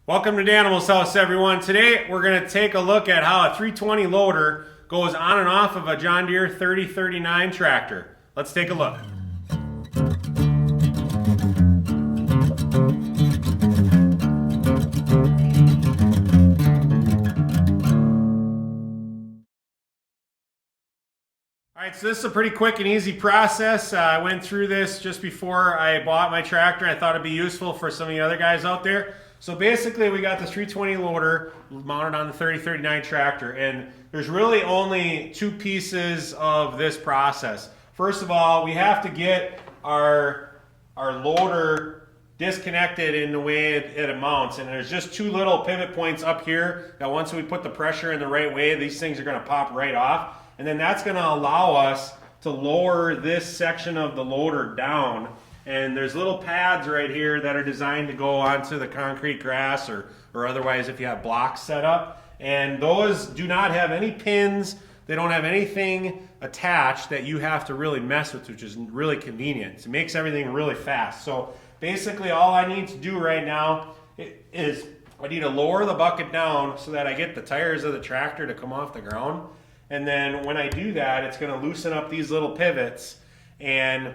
Welcome to Danimal's House, everyone. Today we're going to take a look at how a 320 loader goes on and off of a John Deere 3039 tractor. Let's take a look. Alright, so this is a pretty quick and easy process. I went through this just before I bought my tractor. I thought it'd be useful for some of the other guys out there. So basically we got this 320 loader mounted on the 3039 tractor, and there's really only two pieces of this process. First of all, we have to get our loader disconnected in the way it mounts, and there's just two little pivot points up here that once we put the pressure in the right way, these things are going to pop right off, and then that's going to allow us to lower this section of the loader down. And there's little pads right here that are designed to go onto the concrete grass or otherwise if you have blocks set up. And those do not have any pins. They don't have anything attached that you have to really mess with, which is really convenient. It makes everything really fast. So basically all I need to do right now is I need to lower the bucket down so that I get the tires of the tractor to come off the ground. And then when I do that, it's going to loosen up these little pivots, and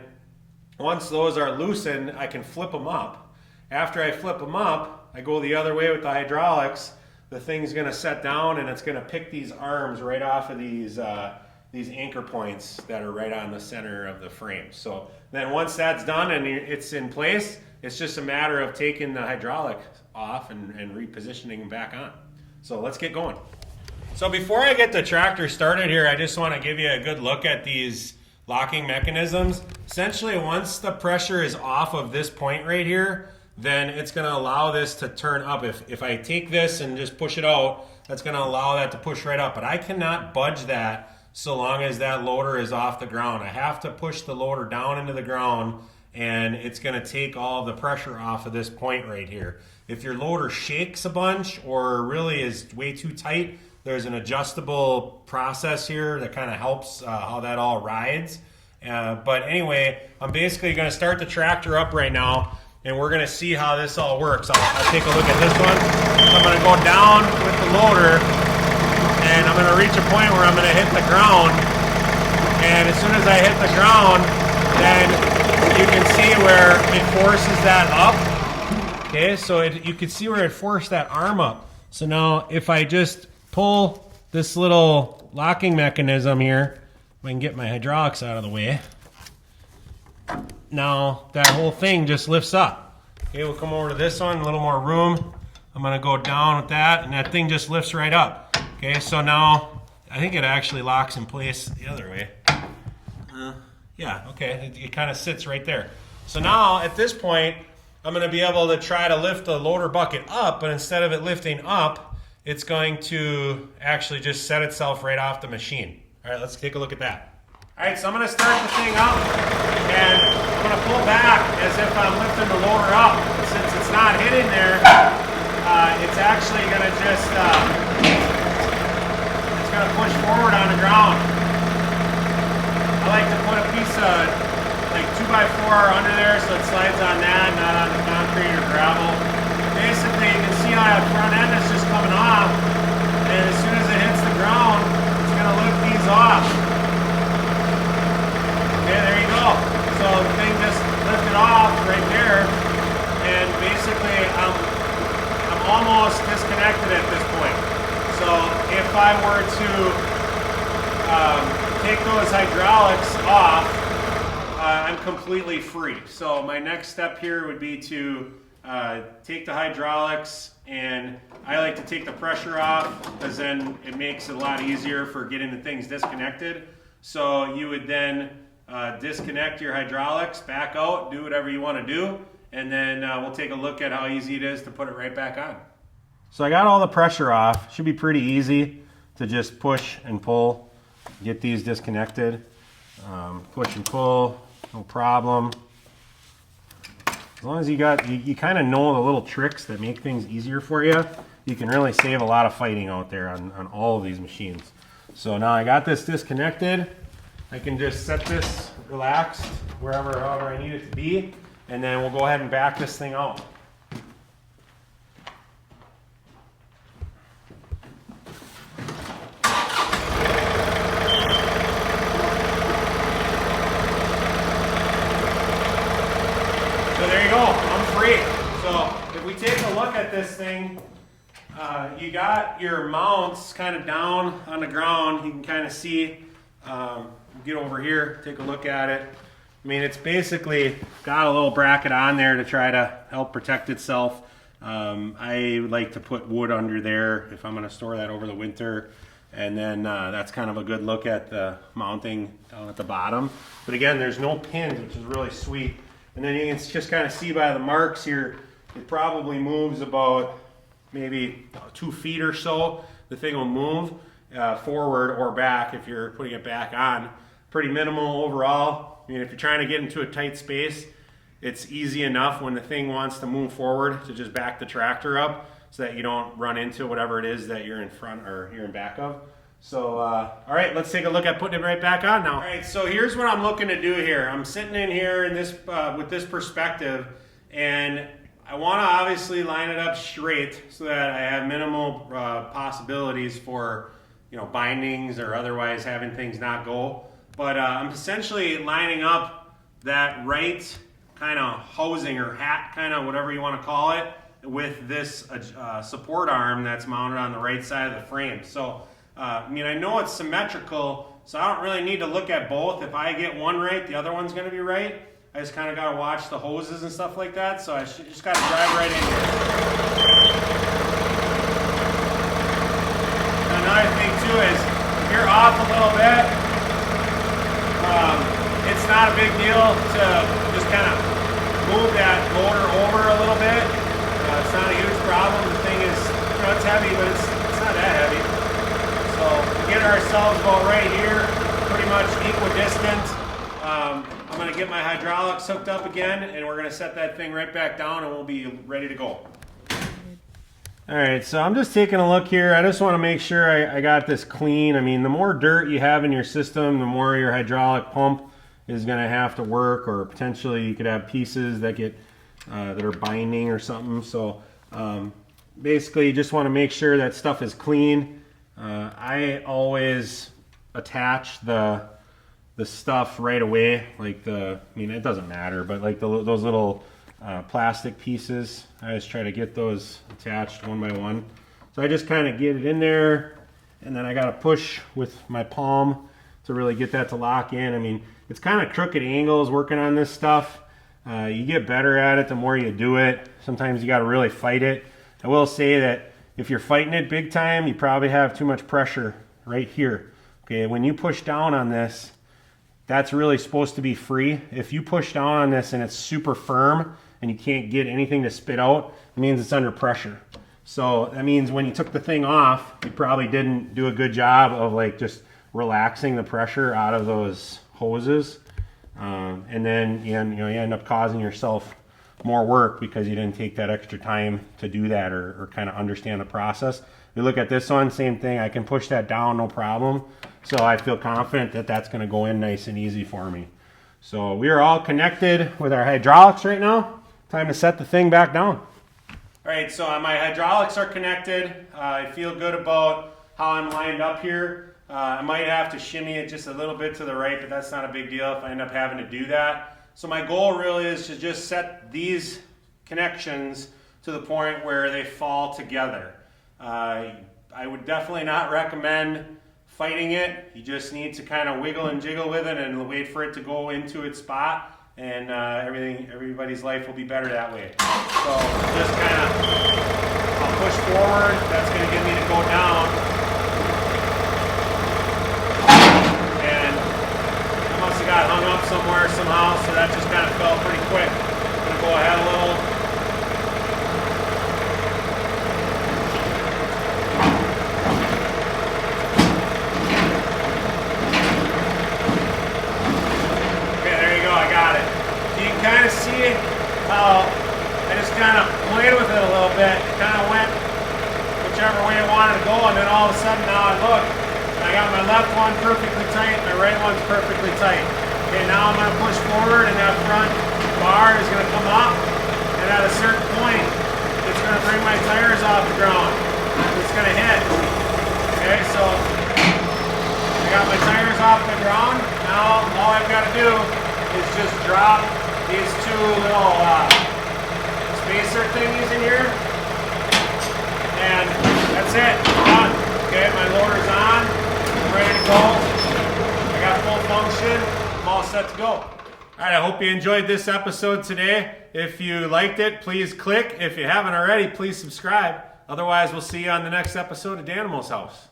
once those are loosened, I can flip them up. After I flip them up, I go the other way with the hydraulics. The thing's going to set down and it's going to pick these arms right off of these anchor points that are right on the center of the frame. So then once that's done and it's in place, it's just a matter of taking the hydraulic off and repositioning them back on. So let's get going. So before I get the tractor started here, I just want to give you a good look at these locking mechanisms. Essentially, once the pressure is off of this point right here, then it's going to allow this to turn up. If I take this and just push it out, that's going to allow that to push right up. But I cannot budge that so long as that loader is off the ground. I have to push the loader down into the ground, and it's going to take all of the pressure off of this point right here. If your loader shakes a bunch or really is way too tight, there's an adjustable process here that kind of helps how that all rides. But anyway, I'm basically going to start the tractor up right now, and we're going to see how this all works. I'll take a look at this one. So I'm going to go down with the loader, and I'm going to reach a point where I'm going to hit the ground. And as soon as I hit the ground, then you can see where it forces that up. Okay, so you can see where it forced that arm up. So now if I just pull this little locking mechanism here, if I can get my hydraulics out of the way, now that whole thing just lifts up. Okay, we'll come over to this one, a little more room. I'm going to go down with that, and that thing just lifts right up. Okay, so now I think it actually locks in place the other way. Yeah, okay, it kind of sits right there. So now at this point, I'm going to be able to try to lift the loader bucket up, but instead of it lifting up, it's going to actually just set itself right off the machine. All right, let's take a look at that. All right, so I'm going to start the thing up, and I'm going to pull back as if I'm lifting the loader up. Since it's not hitting there, it's actually going to just, it's going to push forward on the ground. I like to put a piece of like 2x4 under there so it slides on that, not on the concrete or gravel. Basically, you can see how that front end is just coming off, and as soon as it hits the ground, it's going to lift these off. Okay, there you go. So the thing just lifted off right there, and basically I'm almost disconnected at this point. So if I were to take those hydraulics off, I'm completely free. So my next step here would be to take the hydraulics, and I like to take the pressure off because then it makes it a lot easier for getting the things disconnected. So you would then disconnect your hydraulics, back out, do whatever you want to do, and then we'll take a look at how easy it is to put it right back on. So I got all the pressure off. Should be pretty easy to just push and pull, get these disconnected. Push and pull, no problem. As long as you kind of know the little tricks that make things easier for you, you can really save a lot of fighting out there on all of these machines. So now I got this disconnected. I can just set this relaxed however I need it to be, and then we'll go ahead and back this thing out. look at this thing, you got your mounts kind of down on the ground. You can kind of see, get over here, take a look at it. I mean, it's basically got a little bracket on there to try to help protect itself. I like to put wood under there if I'm going to store that over the winter. And then that's kind of a good look at the mounting down at the bottom. But again, there's no pins, which is really sweet. And then you can just kind of see by the marks here, it probably moves about maybe 2 feet or so. The thing will move forward or back if you're putting it back on. Pretty minimal overall. I mean, if you're trying to get into a tight space, it's easy enough when the thing wants to move forward to just back the tractor up so that you don't run into whatever it is that you're in front or you're in back of. So, all right, let's take a look at putting it right back on now. All right, so here's what I'm looking to do here. I'm sitting in here in this with this perspective, and I want to obviously line it up straight so that I have minimal possibilities for, you know, bindings or otherwise having things not go. But I'm essentially lining up that right kind of housing or hat, kind of whatever you want to call it, with this support arm that's mounted on the right side of the frame. So, I mean, I know it's symmetrical, so I don't really need to look at both. If I get one right, the other one's going to be right. I just kind of got to watch the hoses and stuff like that, so I just got to drive right in here. Another thing, too, is if you're off a little bit, it's not a big deal to just kind of move that motor over a little bit. It's not a huge problem. The thing is, you know, it's heavy, but it's not that heavy. So we get ourselves about right here, pretty much equidistant. I'm going to get my hydraulics hooked up again, and we're going to set that thing right back down, and we'll be ready to go. All right, so I'm just taking a look here. I just want to make sure I got this clean. I mean, the more dirt you have in your system, the more your hydraulic pump is going to have to work, or potentially you could have pieces that get that are binding or something. So basically, you just want to make sure that stuff is clean. I always attach the stuff right away, like I mean, it doesn't matter, but like those little plastic pieces, I just try to get those attached one by one. So I just kind of get it in there, and then I got to push with my palm to really get that to lock in. I mean, it's kind of crooked angles working on this stuff. You get better at it the more you do it. Sometimes you got to really fight it. I will say that if you're fighting it big time, you probably have too much pressure right here. Okay, when you push down on this, that's really supposed to be free. If you push down on this and it's super firm and you can't get anything to spit out, it means it's under pressure. So that means when you took the thing off, you probably didn't do a good job of like just relaxing the pressure out of those hoses. And then you end up causing yourself more work because you didn't take that extra time to do that or kind of understand the process. We look at this one, same thing. I can push that down, no problem. So I feel confident that that's going to go in nice and easy for me. So we are all connected with our hydraulics right now. Time to set the thing back down. All right, so my hydraulics are connected. I feel good about how I'm lined up here. I might have to shimmy it just a little bit to the right, but that's not a big deal if I end up having to do that. So my goal really is to just set these connections to the point where they fall together. I would definitely not recommend fighting it. You just need to kind of wiggle and jiggle with it and wait for it to go into its spot, and everybody's life will be better that way. So just kind of, I'll push forward. That's going to get me to go down. And I must have got hung up somewhere somehow, so that just kind of fell pretty quick. I'm going to go ahead a little. Kind of see how I just kind of played with it a little bit. It kind of went whichever way I wanted to go, and then all of a sudden now I look, and I got my left one perfectly tight, my right one's perfectly tight. Okay, now I'm going to push forward, and that front bar is going to come up, and at a certain point, it's going to bring my tires off the ground. It's going to hit. Okay, so I got my tires off the ground. Now all I've got to do is just drop these two little spacer thingies in here, that's it. Done. Okay, my loader's on. I'm ready to go. I got full function. I'm all set to go. All right, I hope you enjoyed this episode today. If you liked it, please click. If you haven't already, please subscribe. Otherwise, we'll see you on the next episode of Danimal's House.